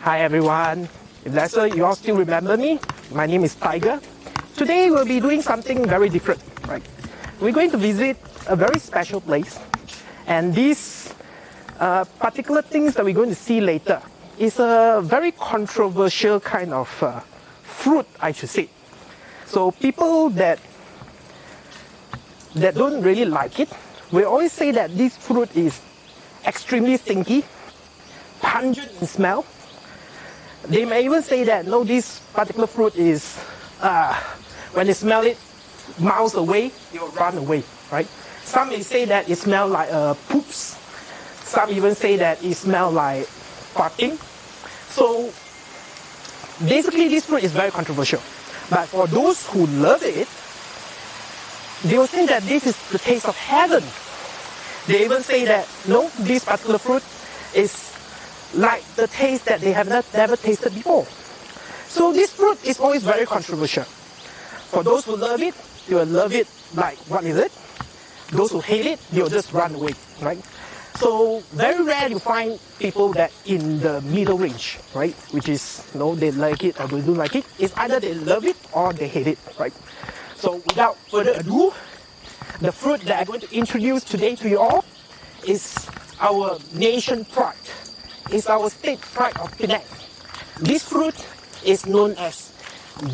Hi everyone. If Lester, you all still remember me, my name is Tiger. Today we'll be doing something very different, right? We're going to visit a very special place, and these particular things that we're going to see later is a very controversial kind of fruit, I should say. So people that don't really like it, we always say that this fruit is extremely stinky, pungent in smell. They may even say that no, this particular fruit is, when they smell it, miles away, they will run away, right? Some may say that it smells like poops. Some even say that it smells like farting. So basically this fruit is very controversial. But for those who love it, they will say that this is the taste of heaven. They even say that no, this particular fruit is like the taste that they have never tasted before. So this fruit is always very controversial. For those who love it, they will love it like, what is it? Those who hate it, they will just run away, right? So very rare you find people that in the middle range, right? Which is, they like it or they don't like it. It's either they love it or they hate it, right? So without further ado, the fruit that I'm going to introduce today to you all is our nation pride. It's our state pride of Penang. This fruit is known as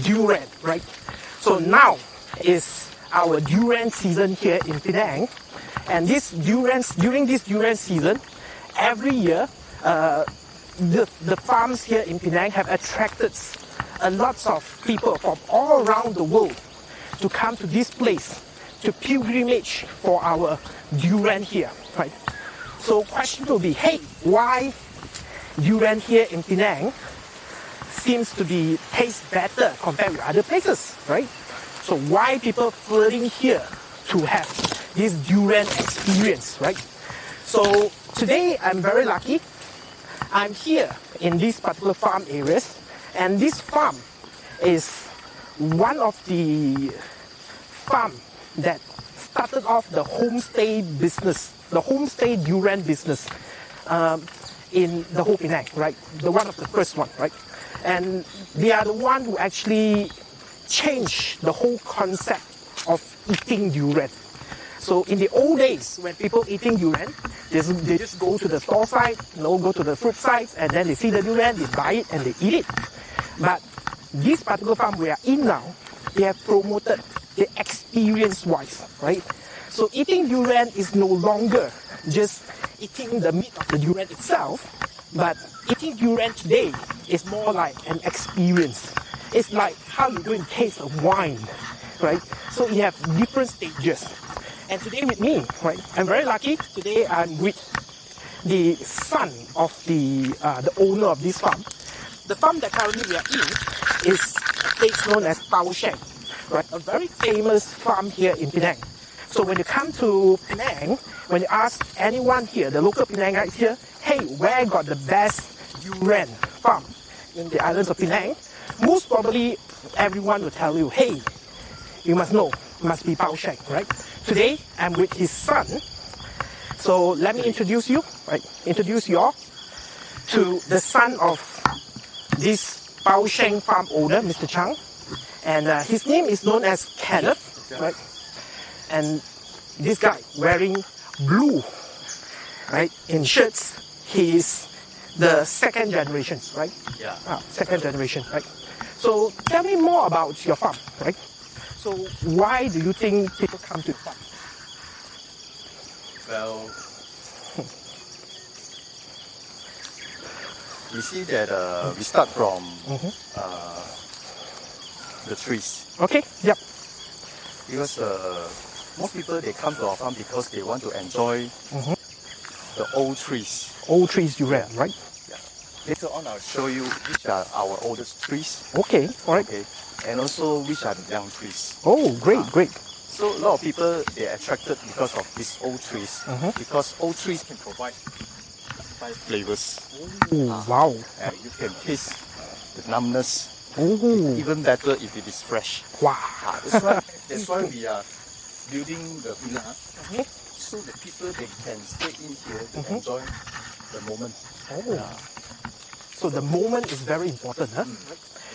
durian, right? So now is our durian season here in Penang, and during this durian season, every year the farms here in Penang have attracted a lot of people from all around the world to come to this place to pilgrimage for our durian here, right? So question will be, hey, why durian here in Penang seems to be taste better compared with other places, right? So why people flooding here to have this durian experience, right? So today I'm very lucky. I'm here in this particular farm areas, and this farm is one of the farm that started off the homestay business, the homestay durian business in the whole Penang, right? The one of the first one, right? And they are the one who actually changed the whole concept of eating durian. So in the old days, when people eating durian, they just go to the store side, go to the fruit sites, and then they see the durian, they buy it, and they eat it. But this particular farm we are in now, they have promoted the experience-wise, right? So eating durian is no longer just eating the meat of the durian itself, but eating durian today is more like an experience. It's like how you're going to taste a wine, right? So you have different stages. And today with me, right, I'm very lucky. Today I'm with the son of the owner of this farm. The farm that currently we are in is a place known as Bao Sheng, right? A very famous farm here in Penang. So when you come to Penang, when you ask anyone here, the local Penangites here, hey, where got the best durian farm in the islands of Penang? Most probably everyone will tell you, hey, you must know, it must be Bao Sheng, right? Today I'm with his son. So let me introduce you all to the son of this Bao Sheng farm owner, Mr. Chang. And his name is known as Kenneth, right? And this guy wearing blue, right, in shirts, he is the second generation, right? Yeah. Second generation, right? So tell me more about your farm, right? So why do you think people come to the farm? Well, you see that we start from the trees. Okay, yep. Because most people, they come to our farm because they want to enjoy the old trees. Old trees durian, right? Yeah. Later on, I'll show you which are our oldest trees. Okay, all right. Okay. And also which are the young trees. Oh, great, great. So a lot of people, they're attracted because of these old trees. Because old trees can provide 5 flavors. Oh, wow. And you can taste the numbness. Oh. Even better if it is fresh. Wow. That's why we are building the villa. So the people, they can stay in here to enjoy the moment. So the moment is very important, huh?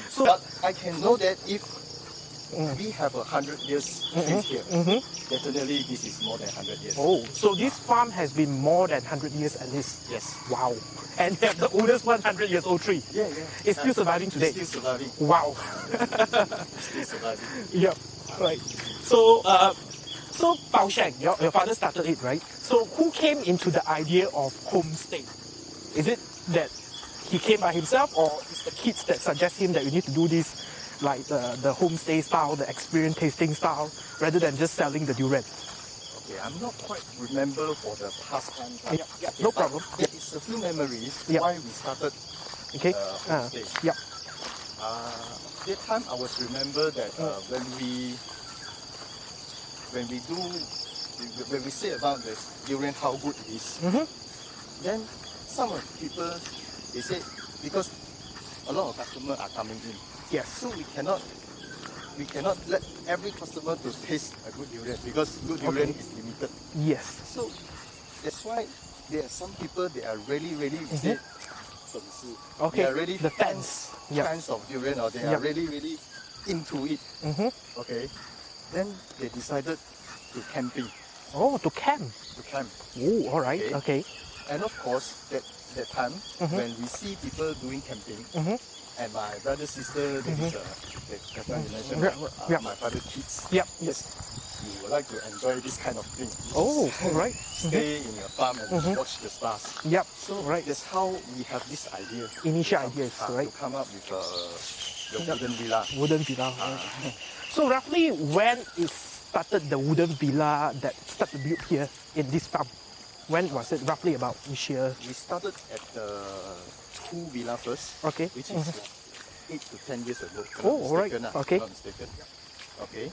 So But I can know that if we have 100 years trees here, definitely this is more than 100 years. oh, so this farm has been more than 100 years at least. Yes. Wow. And they have the oldest 100 years old tree. Yeah. It's still surviving today. It's still surviving. Wow. Still surviving. Yeah, right. So, so Bao Sheng, your father started it, right? So who came into the idea of homestay? Is it that he came by himself, or is the kids that suggest him that we need to do this, like the homestay style, the experience tasting style, rather than just selling the durian? Okay, I'm not quite remember for the past time. Yeah, no problem. There is a few memories Yeah. why we started Okay. homestay. Yeah. That time I was remember that when we say about this durian how good it is, then some of the people they say because a lot of customers are coming in, Yes. so we cannot let every customer to taste a good durian because good durian is limited. Yes. So that's why there are some people they are really say, Okay. they are really The fans. Yeah. fans of durian, or they Yeah. are really into it. Okay, then they decided to camping. Oh, to camp. To camp. Oh, all right. Okay. And of course, that time when we see people doing camping, and my brother sister, that is that time you mentioned, Yeah. my father's kids, Yeah. Yes. you would like to enjoy this kind of thing. Oh, all right. Stay in your farm and watch the stars. Yep. So right. that's how we have this idea. Initial ideas, right? To come up with the wooden villa. Wooden villa. Right. So roughly when it started the wooden villa that started built here in this farm? When was it? Roughly about which year? We started at the two villa first. Okay. Which is like 8 to 10 years ago. if I'm Oh, not alright. mistaken, Okay. if I'm not mistaken. Okay.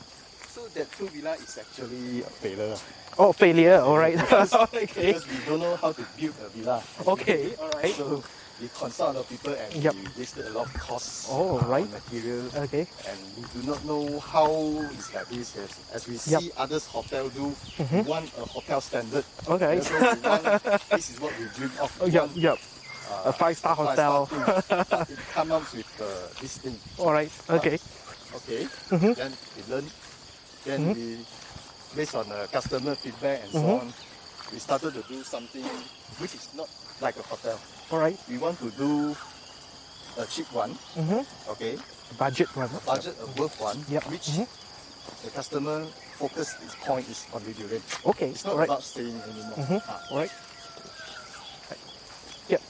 So that two villa is actually a failure. Oh, failure. All right. Okay. Because we don't know how to build a villa. Okay. All right. So we consult a lot of people and Yep. we wasted a lot of costs Oh, right. material. Okay. And we do not know how it's like this. As we see others hotel do, we want a hotel standard. Okay. So we want, this is what we dream of. Oh, We yep. want, Yep. A five-star hotel. It come up with this thing. All right. Okay. Okay. Then we learn. Then we, based on customer feedback and so on, we started to do something which is not like a hotel. All right. We want to do a cheap one. Okay. Budget one. Budget a worth one. Yep. Which the customer focus its point is on the durian. Okay. It's not All right. about staying anymore. All right. Yep.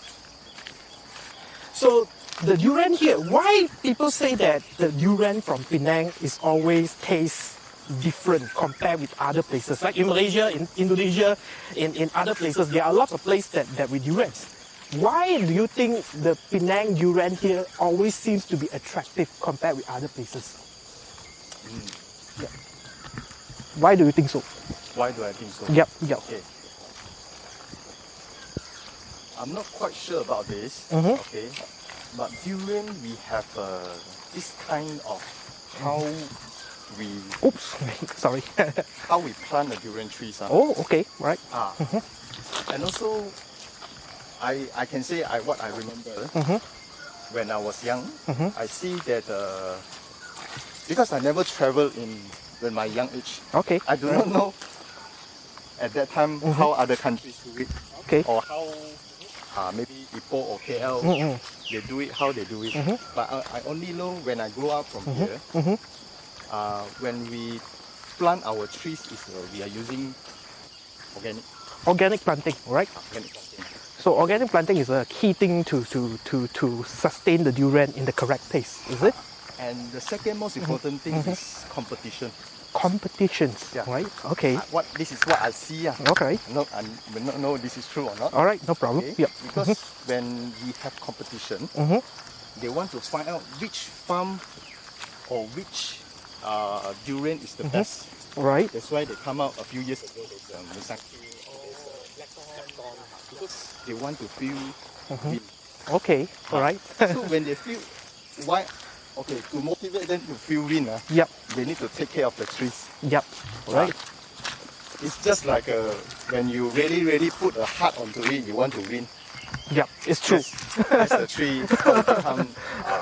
So the durian here, why people say that the durian from Penang is always tastes different compared with other places? Like in Malaysia, in Indonesia, in other places, there are lots of places that with durians. Why do you think the Penang durian here always seems to be attractive compared with other places? Yeah. Why do you think so? Why do I think so? Yep, yep. Okay. I'm not quite sure about this. Okay. But durian, we have this kind of how we Oops, sorry. how we plant the durian trees. Oh, okay, right. And also, I can say what I remember when I was young. I see that because I never traveled in my young age. Okay. I do not know at that time how other countries do it. Okay. Or how maybe Ipoh or KL they do it, how they do it. But I only know when I grow up from here, when we plant our trees, we are using organic. Organic planting, right? Organic planting. So organic planting is a key thing to sustain the durian in the correct pace, is it? And the second most important thing is competition. Competitions, Yeah. right? Okay. This is what I see. Okay. I will not know this is true or not. All right, no problem. Okay? Yep. Because when we have competition, they want to find out which farm or which durian is the best. Right. That's why they come out a few years ago. There's Misaki, Blackthorn, because they want to feel win. Okay. All right. So when they feel why, okay, to motivate them to feel win, Yep. they need to take care of the trees. Yep. Right. It's just like when you really put a heart onto it, you want to win. Yep, it's true. That's the tree how it become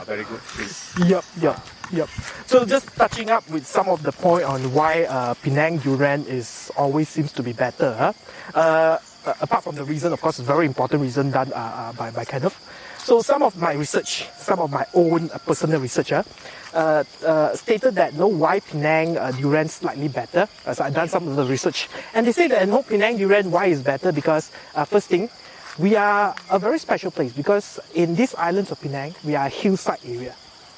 very good trees. Yep. So just touching up with some of the point on why Penang durian is always seems to be better. Apart from the reason, of course, a very important reason done by Kenneth. So some of my research, some of my own personal research, stated that why Penang durian slightly better. So I've done some of the research, and they say that Penang durian why is better because first thing, we are a very special place because in these islands of Penang, we are a hillside area.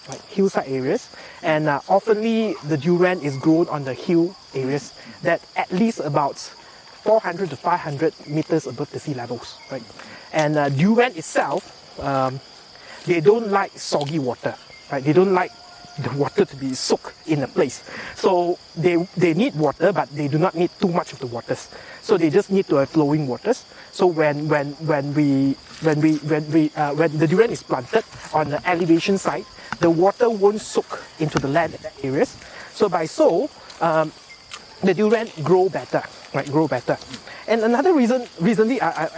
Right, hillside areas, and oftenly the durian is grown on the hill areas that at least about 400 to 500 meters above the sea levels, right? And durian itself, they don't like soggy water, right? They don't like the water to be soaked in a place. So they need water, but they do not need too much of the waters. So they just need to have flowing waters. So when the durian is planted on the elevation side, the water won't soak into the land in that areas. So by the durian grow better, right? Grow better. And another reason, recently I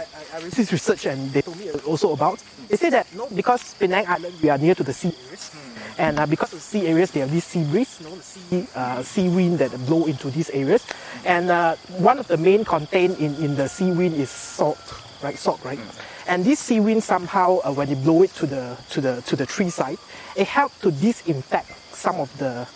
received research and they told me also about, they say that because Penang Island, we are near to the sea areas, and because of the sea areas, they have this sea breeze, the sea wind that blow into these areas. And one of the main content in the sea wind is salt, right? And this sea wind somehow, when they blow it to the tree side, it helps to disinfect some of the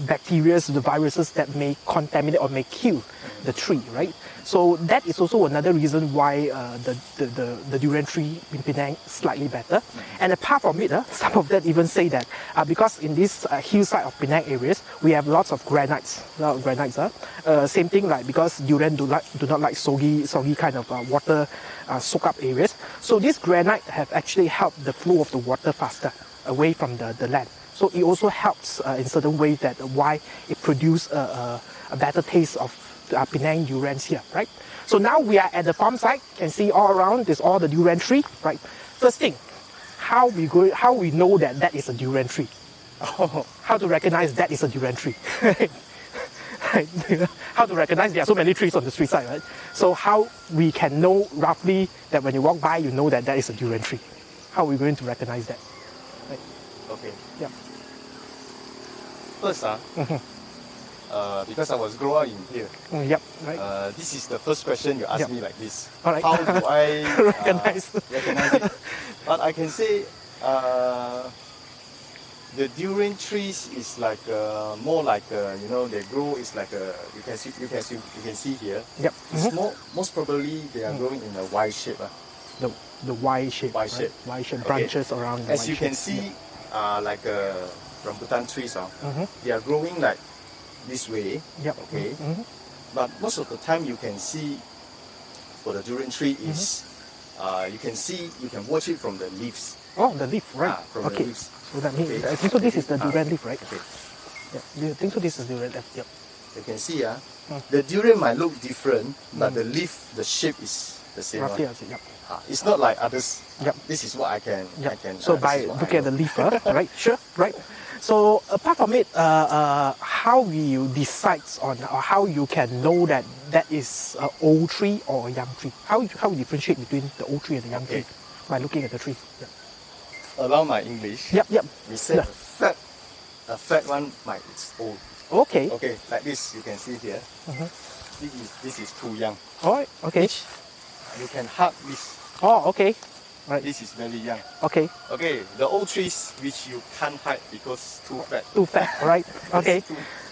bacteria, the viruses that may contaminate or may kill the tree, right? So that is also another reason why the durian tree in Penang is slightly better. And apart from it, some of them even say that because in this hillside of Penang areas, we have lots of granites. Same thing, like because durian do not like soggy kind of water soak up areas. So this granite have actually helped the flow of the water faster away from the land. So it also helps in certain ways that why it produce a better taste of Penang durians here, right? So now we are at the farm site. You can see all around there's all the durian tree, right? First thing, how we know that is a durian tree? How to recognize that is a durian tree? How to recognize there are so many trees on the street side, right? So how we can know roughly that when you walk by, you know that is a durian tree? How are we going to recognize that? Right? Okay. Yeah. First, because I was grown up in here. Yep. Right. This is the first question you asked me like this. All right. How do I recognize it? But I can say the durian trees is like more like they grow. It's like you can see here. Yep. It's most probably they are growing in a Y shape. The Y shape. Y shape. Right? Y shape branches around. The As Y you can shape. see, like rambutan trees, they are growing like this way. Yep. Okay. But most of the time you can see for the durian tree is you can watch it from the leaves. Oh, the leaf, right? From okay. the leaves. So that means I think so. This is the durian leaf, right? Okay. Yeah. Do you think so? This is durian leaf. Yep. You can see, the durian might look different, but the leaf, the shape is the same. Roughly, One. yep. It's not like others. Yep. This is what I can. Yep. I can. So by looking at the leaf, right? Sure, right. So apart from it, how you decide on, or how you can know that is an old tree or a young tree? How you differentiate between the old tree and the young tree by looking at the tree? Yeah. Allow my English. Yep. We say a fat one might it's old. Okay. Okay, like this you can see here. This is too young. All right. Okay. You can hug this. Oh, okay. Right. This is very young. Okay. Okay, the old trees which you can't hide because too fat. Too fat, right? Okay.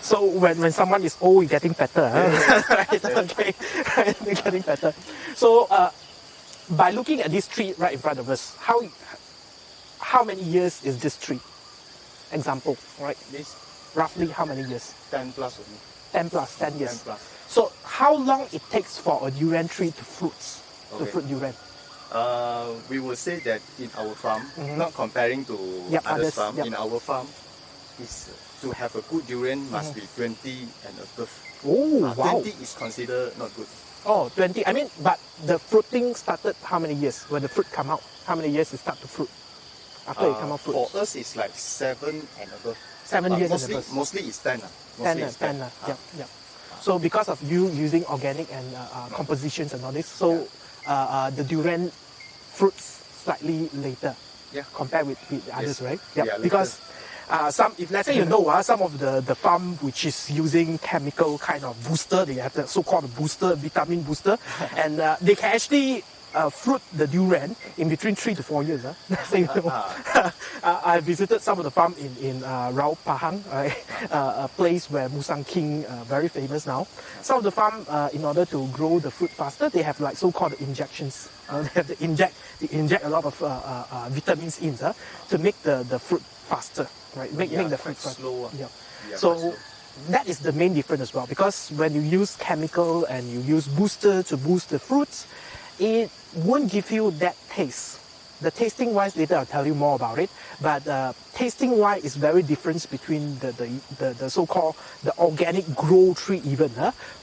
So when someone is old, you're getting fatter, right? Okay, right, you're getting fatter. So by looking at this tree right in front of us, how many years is this tree? Example, right? This Roughly how many years? 10 plus only. 10 plus, 10 years. 10 plus. So how long it takes for a durian tree to fruit durian? We will say that in our farm, not comparing to others farm, in our farm, is to have a good durian must be 20 and above. Oh, wow. 20 is considered not good. Oh, 20. I mean, but the fruiting started how many years? When the fruit come out, how many years it start to fruit? After it come out fruit? For us, it's like 7 and above. 7 years and above. Mostly it's 10. 10. Yep. So because of you using organic and compositions and all this, so the durian fruits slightly later Yeah. compared with others, right? Yeah, Because some, if let's say you know, some of the farm which is using chemical kind of booster, they have the so-called booster, vitamin booster, and they can actually fruit the durian in between 3 to 4 years. So, you know, I visited some of the farm in Rao Pahang, a place where Musang King very famous now. Some of the farm, in order to grow the fruit faster, they have like so-called injections. They have to inject a lot of vitamins in to make the fruit faster, right? Make the fruit faster. slow. Yeah. Yeah, So quite slow. that is the main difference as well, because when you use chemical and you use booster to boost the fruits, it won't give you that taste. The tasting wise, later I'll tell you more about it. But tasting wise is very different between the so-called the organic grow tree even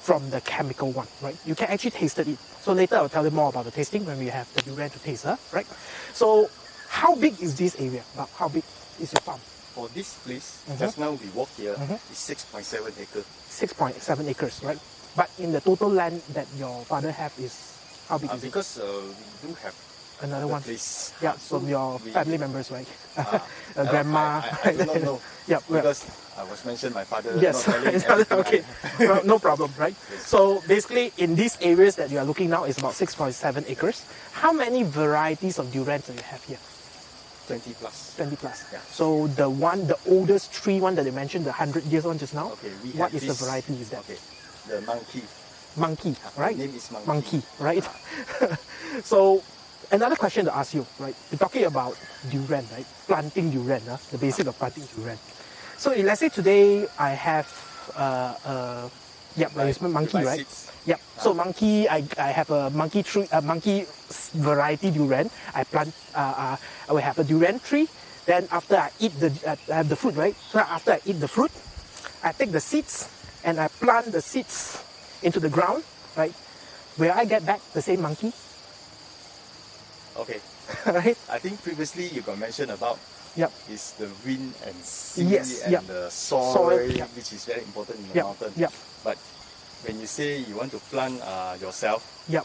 from the chemical one, right? You can actually taste it. So later I'll tell you more about the tasting when we have the durian to taste, right? So how big is this area? About how big is your farm? For this place, just now we walk here, it's 6.7 acres. 6.7 acres, right? But in the total land that your father have is how big is it? Because we do have Another the one. place. Yeah, So from your we- family members, right? I- Grandma. I do not know. Yeah, yeah. Because I was mentioned my father Yes, not telling everything okay, well, no problem, right? So basically, in these areas that you are looking now is about 6.7 acres. How many varieties of durian do you have here? 20 plus. 20 plus. Yeah. So the oldest tree one that you mentioned, the 100 years one just now, Okay, we what have is the this- variety is that? Okay, the monkey. Monkey, right? Name is monkey. Monkey, right? So another question to ask you, right? We're talking about durian, right? Planting durian, the basic of planting durian. So let's say today I have like you said, monkey, buy right? seeds. Yep. So monkey, I have a monkey tree, a monkey variety durian. I plant. I will have a durian tree. Then after I eat I have the fruit, right? So after I eat the fruit, I take the seeds and I plant the seeds into the ground, right? Will I get back the same monkey? Okay. Right? I think previously you got mentioned about Yep. is the wind and sea Yes, and yep. the soil, Soil, yep. which is very important in the Yep, mountain. yep. But when you say you want to plant yourself, Yep.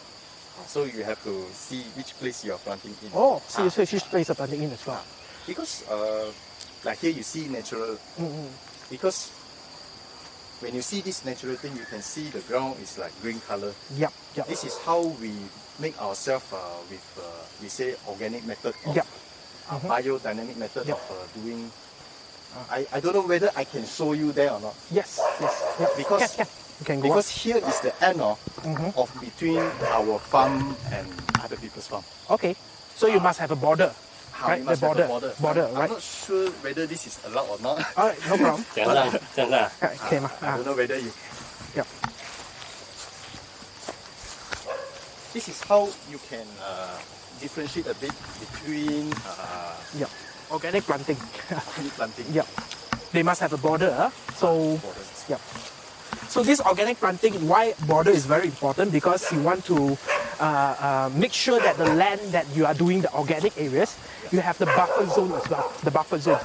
so you have to see which place you are planting in. Oh, so you switch place of planting in as well. Because like here you see natural. Because when you see this natural thing, you can see the ground is like green color. Yep. Yep. This is how we make ourselves with we say organic method of Yep. biodynamic method Yep. of doing. I don't know whether I can show you there or not. Yes. Yes. Yep. Because- can. You can go Because here is the end of between our farm and other people's farm. up. Okay. So you must have a border, How right? we The must have border. a border. Border, I'm right? not sure whether this is allowed or not. All right. No problem. 这样啦，这样啦。可以吗？ I don't know whether you. Yep. This is how you can differentiate a bit between Yep. Organic planting. tree planting. Yep. They must have a border. So Borders. yep. So this organic planting, why border is very important, because you want to make sure that the land that you are doing the organic areas, you have the buffer zone as well, the buffer zone.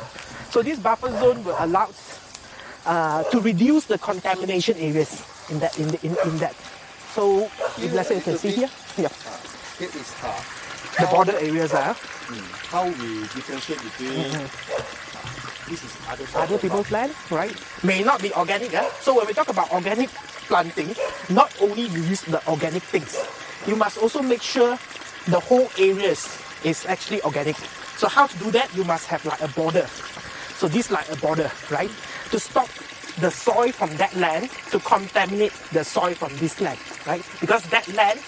So this buffer zone will allow to reduce the contamination areas in that. So if let's say you can see here, yeah, Here is the border areas are how we differentiate between this is other people's land, right? May not be organic. So when we talk about organic planting, not only you use the organic things, you must also make sure the whole areas is actually organic. So how to do that? You must have like a border. So this like a border, right? To stop the soil from that land to contaminate the soil from this land, right? Because that land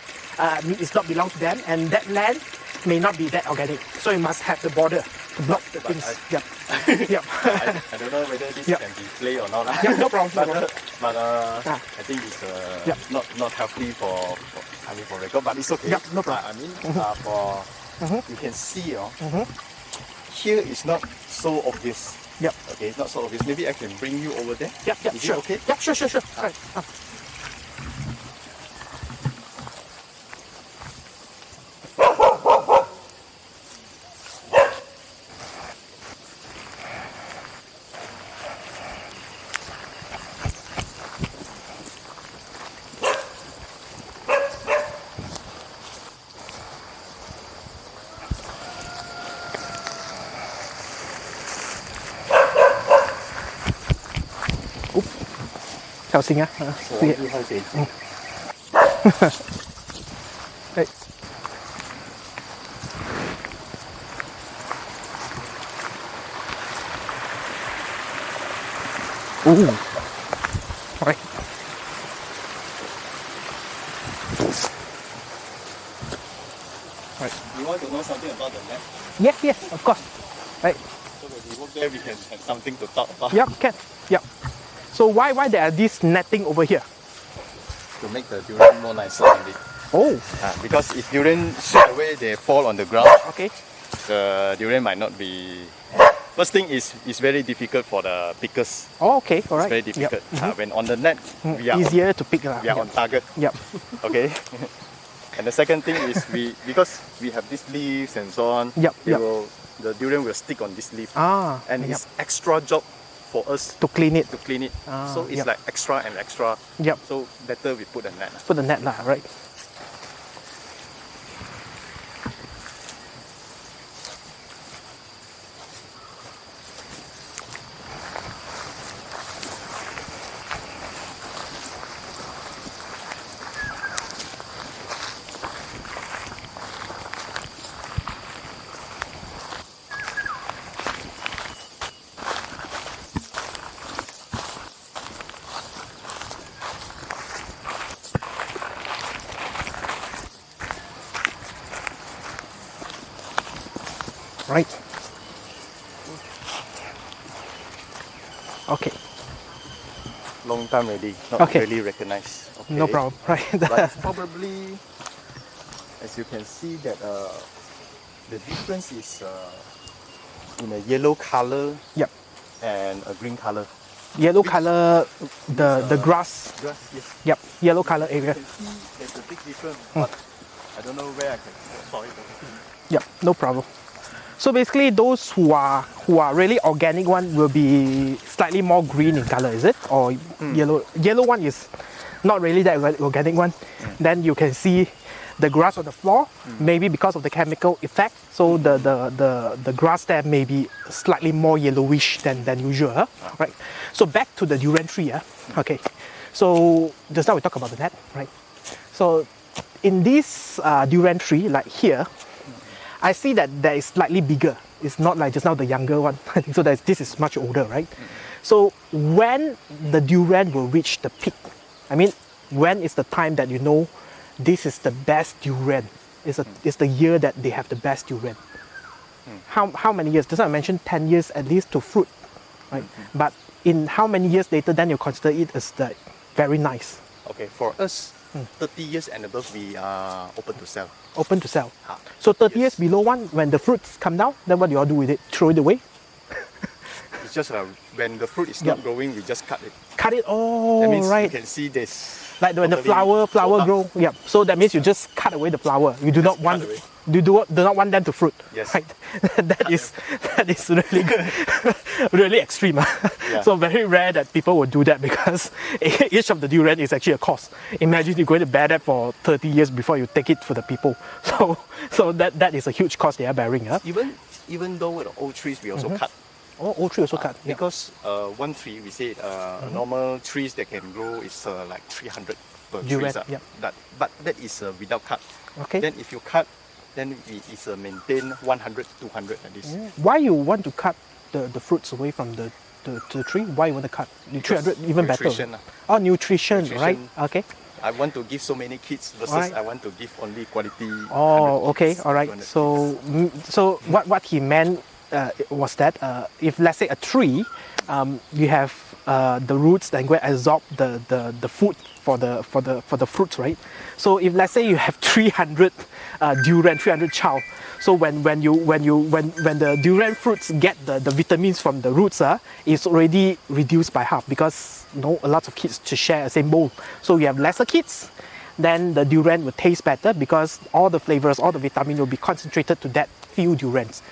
is not belong to them, and that land may not be that organic. So you must have the border to block the But things. I- Yep. Yep. I don't know whether this Yep. can be play or not. Yeah, no problem, no but problem. I think it's Yep. not healthy for record, but it's okay. Yep, no problem. I mean for you can see here is not so obvious. Yep. Okay, not so obvious. Maybe I can bring you over there. Yep, yep, Is sure. it okay? Yep, sure. Right. Oop. 小心啊！我忘记喝谁。哎。Ooh. Right. Right. You want to know something about the net? Yes, yes, of course. Right. So when we work there, we can have something to talk about. Yep, can. Yep. So why there are this netting over here? To make the durian more nicer. Oh. Because if durian straight away they fall on the ground, Okay. the durian might not be. First thing is it's very difficult for the pickers. Oh, okay. All It's right. very difficult. Yep. When on the net, we are Easier to pick. we are on target. Yep. Okay. And the second thing is because we have these leaves and so on. Yep, yep. The durian will stick on this leaf. Ah. And yep. it's extra job for us To clean it. to clean it. Ah, So it's yep. like extra and extra. Yep. So better we put a net. Put the net lah, right? Right. Okay. Long time already, not Okay. really recognized. Okay. No problem. Right. But it's probably, as you can see, that the difference is in a yellow color Yep. and a green color. Yellow color, the grass. Grass, yes. Yep. Yellow color You area. can see there's a big difference, but I don't know where I can. Sorry. Yep. No problem. So basically, those who are really organic one will be slightly more green in color, is it? Or yellow? Yellow one is not really that organic one. Then you can see the grass on the floor, maybe because of the chemical effect. So the grass there may be slightly more yellowish than usual, huh? Right? So back to the durian tree, okay. So just now we talked about the net, right? So in this durian tree, like here, I see that that is slightly bigger. It's not like just now the younger one. I think so. This is much older, right? So when the durian will reach the peak, I mean, when is the time that you know this is the best durian? It's the year that they have the best durian. How many years? Just now I mentioned 10 years at least to fruit, right? But in how many years later, then you consider it as like very nice. Okay, for us, 30 years and above, we are open to sell. Open to sell. Ah, So 30 years yes. below one, when the fruits come down, then what do you all do with it? Throw it away? It's just when the fruit is not growing, we just cut it. Cut it. Oh, That means right. you can see this. Like when the totally flower up. grow. Yep. So that means you just cut away the flower. You do not want cut away. you do not want them to fruit. Yes. Right. that is really good. Really extreme. Yeah. So very rare that people would do that because each of the durian is actually a cost. Imagine you're going to bear that for 30 years before you take it for the people. So that is a huge cost they are bearing. Huh? Even though the old trees we also cut. Oh, old tree also cut. Yeah. Because one tree, we say normal trees that can grow is like 300 per Durian, tree. yeah. But that is without cut. Okay. Then if you cut, then it's maintain 100, 200 at least. Why you want to cut the fruits away from the tree? Why you want to cut? 300 even nutrition, better. Oh, nutrition, right? Nutrition. Okay. I want to give so many kids versus Alright. I want to give only quality. Oh, 100 okay, kids, all right. 200 So, kids. so what he meant was that if let's say a tree, you have the roots that go and absorb the food for the fruits, right? So if let's say you have 300 durian, 300 chow, so when the durian fruits get the vitamins from the roots, it's already reduced by half because a lot of kids to share the same bowl. So you have lesser kids, then the durian will taste better because all the flavors, all the vitamin will be concentrated to that few durians.